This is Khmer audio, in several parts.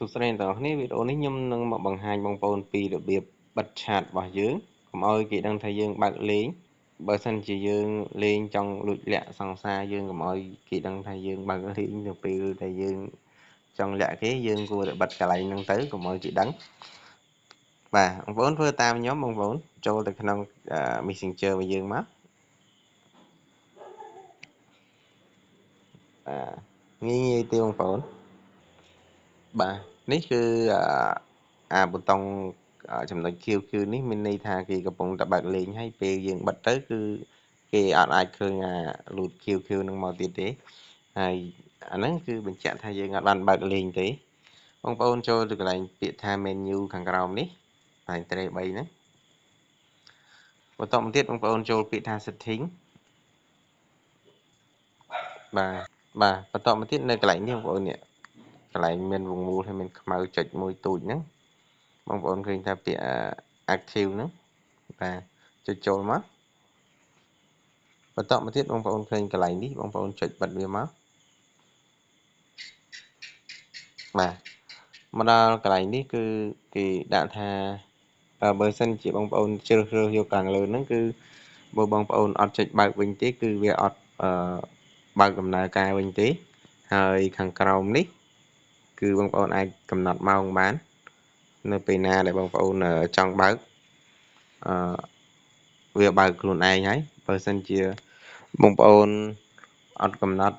សួស្តីអ្នកទាំងអស់គ្នាវីដេអូនេះខ្ញុំនឹងមកបង្ហាញបងប្អូនពីរបៀបបិទឆាតរបស់យើងកុំឲ្យគេដឹងថាយើងបើកលេងបើសិនជាយើងលេងចង់លួចលាក់សង្សារយើងកុំឲ្យគេដឹងថាយើងបើកលេងនៅពេលដែលយើងចង់លាក់គេយើងគួរតែបិទកន្លែងហ្នឹងទៅកុំឲ្យគេដឹងបាទបងប្អូនធ្វើតាមខ្ញុំបងប្អូនចូលទៅក្នុង Messenger របស់យើងមកងាយទេបងប្អូនបាទនេះគឺប៊ូតុងចំណុច QQ នេះមានន័យថាគេកំពុងតែបើកលេងហើយពេលយើងបិទទៅគឺគេអត់អាចឃើញលូត QQ នឹងមកទៀតទេហើយអាហ្នឹងគឺបញ្ជាក់ថាយើងអត់បានបើកលេងទេបងប្អូនចូលទៅកន្លែងពាក្យថា menu ខាងក្រោមនេះហើយត្រេ3ហ្នឹងបន្តមកទៀតបងប្អូនចូលពាក្យថា setting បាទបន្តមកទៀតនៅកន្លែងនេះបងប្អូននេះកន្លែងមានវងមូលហើយមានខ្មៅចុចមួយទូចហ្នឹងបងប្អូនឃើញថាពាក្យ active ហ្នឹងបាទចុចចូលមកបន្តមកទៀតបងប្អូនឃើញកន្លែងនេះបងប្អូនចុចបិទវាមកបាទមកដល់កន្លែងនេះគឺគេដាក់ថាបើសិនជាបងប្អូនជ្រើសរើសយកខាងលើហ្នឹងគឺបើបងប្អូនអត់ចុចបើកវិញទេគឺវាអត់បើកដំណើរការវិញទេហើយខាងក្រោមនេះគឺបងប្អូនអាចកំណត់ម៉ោងបាននៅពេលណាដែលបងប្អូនចង់បើកវាបើកខ្លួនឯងហើយបើសិនជាបងប្អូនអត់កំណត់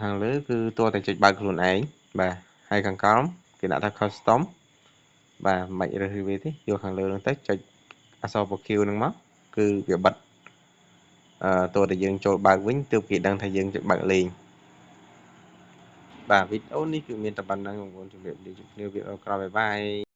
ខាងលើគឺទោះតែចុចបើកខ្លួនឯងបាទហើយខាងក្រោមគេដាក់ថា custom បាទមិនរើសវាទេយកខាងលើហ្នឹងទៅចុចអក្សរ Q ហ្នឹងមកគឺវាបិទទោះតែយើងចូលបើកវិញទើបគេដឹងថាយើងចុចបើកលេងបាទវីដេអូនេះគឺមានតែប៉ុណ្្នឹងបងប្អូនជម្រាបលាជួបគ្នាវីដេអូក្រោយបាយបាយ